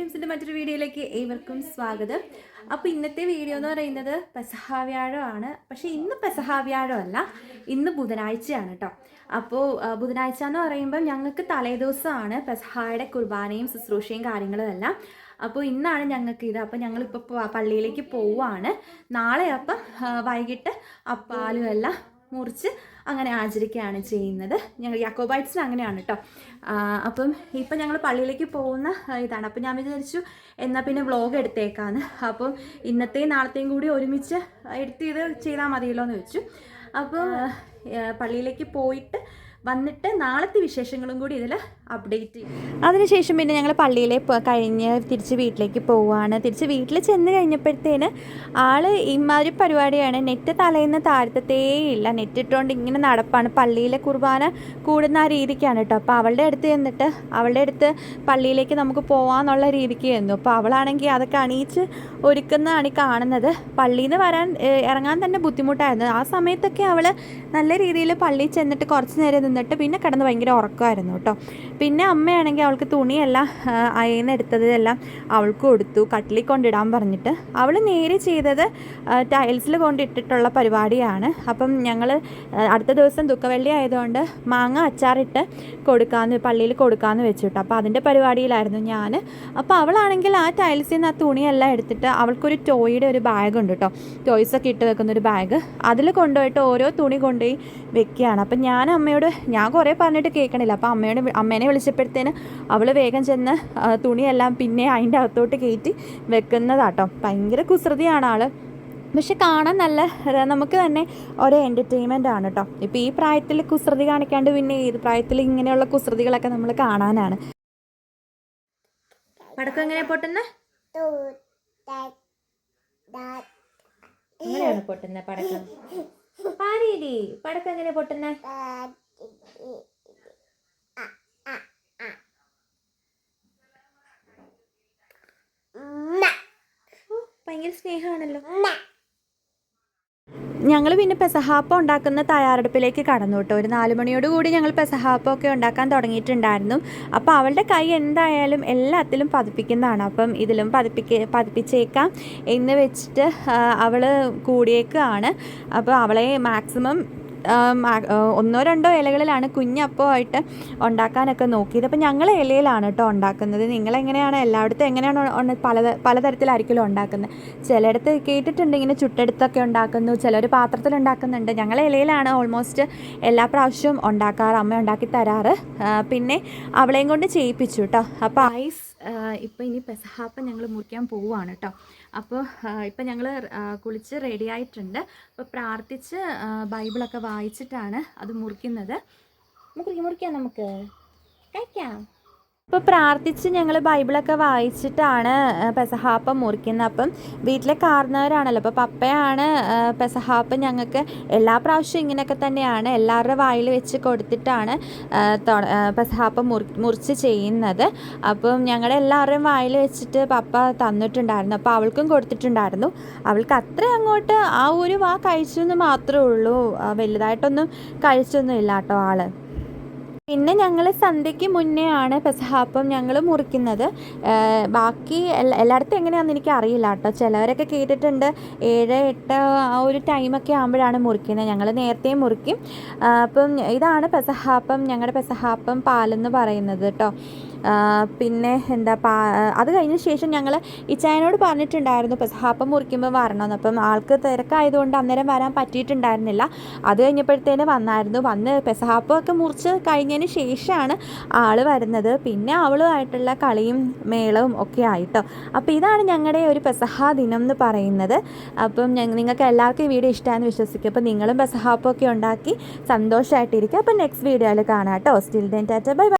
ഡ്രീംസിൻ്റെ മറ്റൊരു വീഡിയോയിലേക്ക് ഏവർക്കും സ്വാഗതം. അപ്പോൾ ഇന്നത്തെ വീഡിയോ എന്ന് പറയുന്നത് പെസഹ വ്യാഴമാണ്. പക്ഷേ ഇന്ന് പെസഹ വ്യാഴമല്ല, ഇന്ന് ബുധനാഴ്ചയാണ് കേട്ടോ. അപ്പോൾ ബുധനാഴ്ച എന്ന് പറയുമ്പോൾ ഞങ്ങൾക്ക് തലേദിവസമാണ് പെസഹയുടെ കുർബാനയും ശുശ്രൂഷയും കാര്യങ്ങളും എല്ലാം. അപ്പോൾ ഇന്നാണ് ഞങ്ങൾക്ക് ഇത്. അപ്പോൾ ഞങ്ങളിപ്പോൾ പള്ളിയിലേക്ക് പോവുകയാണ്. നാളെ അപ്പം വൈകിട്ട് അപ്പാലും എല്ലാം മുറിച്ച് അങ്ങനെ ആചരിക്കുകയാണ് ചെയ്യുന്നത്. ഞങ്ങൾ യാക്കോബൈറ്റ്സിന് അങ്ങനെയാണ് കേട്ടോ. അപ്പം ഇപ്പം ഞങ്ങൾ പള്ളിയിലേക്ക് പോകുന്ന ഇതാണ്. അപ്പം ഞാൻ വിചാരിച്ചു എന്നാൽ പിന്നെ വ്ളോഗ് എടുത്തേക്കാന്ന്. അപ്പം ഇന്നത്തെയും നാളത്തെയും കൂടി ഒരുമിച്ച് എടുത്ത് ഇത് ചെയ്താൽ മതിയല്ലോ എന്ന് വെച്ചു. അപ്പോൾ പള്ളിയിലേക്ക് പോയിട്ട് വന്നിട്ട് നാളത്തെ വിശേഷങ്ങളും കൂടി ഇതിൽ അപ്ഡേറ്റ് ചെയ്യും. അതിനുശേഷം പിന്നെ ഞങ്ങൾ പള്ളിയിലെ കഴിഞ്ഞ് തിരിച്ച് വീട്ടിലേക്ക് പോവുകയാണ്. തിരിച്ച് വീട്ടിൽ ചെന്ന് കഴിഞ്ഞപ്പോഴത്തേന് ഇമാതിരി പരിപാടിയാണ്. നെറ്റ് തലേന്ന് താഴ്ത്തത്തേയില്ല, നെറ്റ് ഇട്ടുകൊണ്ട് ഇങ്ങനെ നടപ്പാണ്. പള്ളിയിലെ കുർബാന കൂടുന്ന ആ രീതിക്കാണ് കേട്ടോ. അപ്പോൾ അവളുടെ അടുത്ത് ചെന്നിട്ട് അവളുടെ അടുത്ത് പള്ളിയിലേക്ക് നമുക്ക് പോകാമെന്നുള്ള രീതിക്ക് ചെന്നു. അപ്പോൾ അവളാണെങ്കിൽ അതൊക്കെ അണിയിച്ച് ഒരുക്കുന്നതാണ് ഈ കാണുന്നത്. പള്ളിയിൽ നിന്ന് ഇറങ്ങാൻ തന്നെ ബുദ്ധിമുട്ടായിരുന്നു. ആ സമയത്തൊക്കെ അവൾ നല്ല രീതിയിൽ പള്ളിയിൽ ചെന്നിട്ട് കുറച്ച് നേരം നിന്നിട്ട് പിന്നെ കിടന്ന് ഭയങ്കര ഉറക്കമായിരുന്നു കേട്ടോ. പിന്നെ അമ്മയാണെങ്കിൽ അവൾക്ക് തുണിയെല്ലാം അയന്നെടുത്തതെല്ലാം അവൾക്ക് കൊടുത്തു, കട്ടിലിൽ കൊണ്ടിടാൻ പറഞ്ഞിട്ട്. അവൾ നേരെ ചെയ്തത് ടൈൽസിൽ കൊണ്ടിട്ടിട്ടുള്ള പരിപാടിയാണ്. അപ്പം ഞങ്ങൾ അടുത്ത ദിവസം ദുഃഖവെള്ളി ആയതുകൊണ്ട് മാങ്ങ അച്ചാറിട്ട് പള്ളിയിൽ കൊടുക്കാമെന്ന് വെച്ചു കേട്ടോ. അപ്പോൾ അതിൻ്റെ പരിപാടിയിലായിരുന്നു ഞാൻ. അപ്പോൾ അവളാണെങ്കിൽ ആ ടൈൽസിൽ നിന്ന് ആ തുണിയെല്ലാം എടുത്തിട്ട് അവൾക്കൊരു ടോയുടെ ഒരു ബാഗുണ്ട് കേട്ടോ, ടോയ്സൊക്കെ ഇട്ട് വെക്കുന്നൊരു ബാഗ്. അതിൽ കൊണ്ടുപോയിട്ട് ഓരോ തുണി കൊണ്ടുപോയി വെക്കുകയാണ്. അപ്പം ഞാൻ കുറേ പറഞ്ഞിട്ട് കേൾക്കണില്ല. അപ്പോൾ അമ്മേനെ വിളിച്ചപ്പോഴത്തേന് അവൾ വേഗം ചെന്ന് തുണിയെല്ലാം പിന്നെ അതിൻ്റെ അകത്തോട്ട് കയറ്റി വെക്കുന്നതാട്ടോ. ഭയങ്കര കുസൃതിയാണ് ആൾ. പക്ഷെ കാണാൻ നല്ല നമുക്ക് തന്നെ ഒരു എൻ്റർടൈൻമെൻ്റ് ആണ് കേട്ടോ. ഇപ്പോൾ ഈ പ്രായത്തിൽ കുസൃതി കാണിക്കാണ്ട് പിന്നെ ഏത് പ്രായത്തിൽ ഇങ്ങനെയുള്ള കുസൃതികളൊക്കെ നമ്മൾ കാണാനാണ്. പടക്കം എങ്ങനെയാണ് പൊട്ടുന്നത്? എങ്ങനെയാണ് പൊട്ടുന്നത് പടക്കം? പടക്കം എങ്ങനെയാണ് പൊട്ടുന്നത്? ഭയങ്കര സ്നേഹമാണല്ലോ. ഞങ്ങൾ പിന്നെ പെസഹാപ്പം ഉണ്ടാക്കുന്ന തയ്യാറെടുപ്പിലേക്ക് കടന്നു കേട്ടോ. ഒരു 4 മണിയോട് കൂടി ഞങ്ങൾ പെസഹാപ്പമൊക്കെ ഉണ്ടാക്കാൻ തുടങ്ങിയിട്ടുണ്ടായിരുന്നു. അപ്പോൾ അവളുടെ കൈ എന്തായാലും എല്ലാത്തിലും പതിപ്പിക്കുന്നതാണ്. അപ്പം ഇതിലും പതിപ്പിച്ചേക്കാം എന്ന് വെച്ചിട്ട് അവൾ കൂടിയേക്കാണ്. അപ്പോൾ അവളെ മാക്സിമം 1-2 ഇലകളിലാണ് കുഞ്ഞപ്പമായിട്ട് ഉണ്ടാക്കാനൊക്കെ നോക്കിയത്. അപ്പോൾ ഞങ്ങൾ ഇലയിലാണ് കേട്ടോ ഉണ്ടാക്കുന്നത്. നിങ്ങളെങ്ങനെയാണ്? എല്ലായിടത്തും എങ്ങനെയാണ്? പലതരത്തിലായിരിക്കുമല്ലോ ഉണ്ടാക്കുന്നത്. ചിലയിടത്ത് കേട്ടിട്ടുണ്ട് ഇങ്ങനെ ചുട്ടെടുത്തൊക്കെ ഉണ്ടാക്കുന്നു, ചിലർ പാത്രത്തിൽ ഉണ്ടാക്കുന്നുണ്ട്. ഞങ്ങൾ ഇലയിലാണ് ഓൾമോസ്റ്റ് എല്ലാ പ്രാവശ്യവും ഉണ്ടാക്കാറ്, അമ്മ ഉണ്ടാക്കി തരാറ്. പിന്നെ അവളെയും കൊണ്ട് ചെയ്യിപ്പിച്ചു കേട്ടോ. അപ്പോൾ ഇപ്പോൾ ഇനി പെസഹാപ്പം ഞങ്ങൾ മുറിക്കാൻ പോവുകയാണ് കേട്ടോ. അപ്പോൾ ഇപ്പം ഞങ്ങൾ കുളിച്ച് റെഡി ആയിട്ടുണ്ട്. അപ്പോൾ പ്രാർത്ഥിച്ച് ബൈബിളൊക്കെ വായിച്ചിട്ടാണ് അത് മുറിക്കുന്നത്. മുറിക്കാം, നമുക്ക് കഴിക്കാം. അപ്പോൾ പ്രാർത്ഥിച്ച് ഞങ്ങൾ ബൈബിളൊക്കെ വായിച്ചിട്ടാണ് പെസഹാപ്പം മുറിക്കുന്നത്. അപ്പം വീട്ടിലെ കാരണവരാണല്ലോ, അപ്പോൾ പപ്പയാണ് പെസഹാപ്പം ഞങ്ങൾക്ക് എല്ലാ പ്രാവശ്യവും ഇങ്ങനെയൊക്കെ തന്നെയാണ് എല്ലാവരുടെ വായിൽ വെച്ച് കൊടുത്തിട്ടാണ് പെസഹാപ്പം മുറിച്ച് ചെയ്യുന്നത്. അപ്പം ഞങ്ങളുടെ എല്ലാവരുടെയും വായിൽ വെച്ചിട്ട് പപ്പ തന്നിട്ടുണ്ടായിരുന്നു. അപ്പോൾ അവൾക്കും കൊടുത്തിട്ടുണ്ടായിരുന്നു. അവൾക്ക് അത്ര അങ്ങോട്ട് ആ ഒരു വാ കഴിച്ചു എന്ന് മാത്രമേ ഉള്ളൂ, വലുതായിട്ടൊന്നും കഴിച്ചൊന്നും ഇല്ല കേട്ടോ ആൾ. പിന്നെ ഞങ്ങൾ സന്ധ്യയ്ക്ക് മുന്നേ ആണ് പെസഹാപ്പം ഞങ്ങൾ മുറിക്കുന്നത്. ബാക്കി എല്ലായിടത്തും എങ്ങനെയാണെന്ന് എനിക്ക് അറിയില്ല കേട്ടോ. ചിലവരൊക്കെ കേട്ടിട്ടുണ്ട് 7-8 ആ ഒരു ടൈമൊക്കെ ആകുമ്പോഴാണ് മുറിക്കുന്നത്. ഞങ്ങൾ നേരത്തെ മുറിക്കും. അപ്പം ഇതാണ് പെസഹാപ്പം, ഞങ്ങളുടെ പെസഹാപ്പം പാലെന്ന് പറയുന്നത് കേട്ടോ. പിന്നെ അത് കഴിഞ്ഞ ശേഷം ഞങ്ങൾ ഇച്ചായനോട് പറഞ്ഞിട്ടുണ്ടായിരുന്നു പെസഹാപ്പം മുറിക്കുമ്പോൾ വരണമെന്ന്. അപ്പം ആൾക്ക് തിരക്കായതുകൊണ്ട് അന്നേരം വരാൻ പറ്റിയിട്ടുണ്ടായിരുന്നില്ല. അത് കഴിഞ്ഞപ്പോഴത്തേന് വന്ന് പെസഹാപ്പമൊക്കെ മുറിച്ച് കഴിഞ്ഞതിന് ശേഷമാണ് ആൾ വരുന്നത്. പിന്നെ അവളുമായിട്ടുള്ള കളിയും മേളവും ഒക്കെ ആയിട്ടോ. അപ്പോൾ ഇതാണ് ഞങ്ങളുടെ ഒരു പെസഹ ദിനം എന്ന് പറയുന്നത്. അപ്പം നിങ്ങൾക്ക് എല്ലാവർക്കും ഈ വീഡിയോ ഇഷ്ടമാണെന്ന് വിശ്വസിക്കും. അപ്പോൾ നിങ്ങളും പെസഹാപ്പമൊക്കെ ഉണ്ടാക്കി സന്തോഷമായിട്ടിരിക്കുക. അപ്പം നെക്സ്റ്റ് വീഡിയോയിൽ കാണാം കേട്ടോ. Still then Tata, bye bye.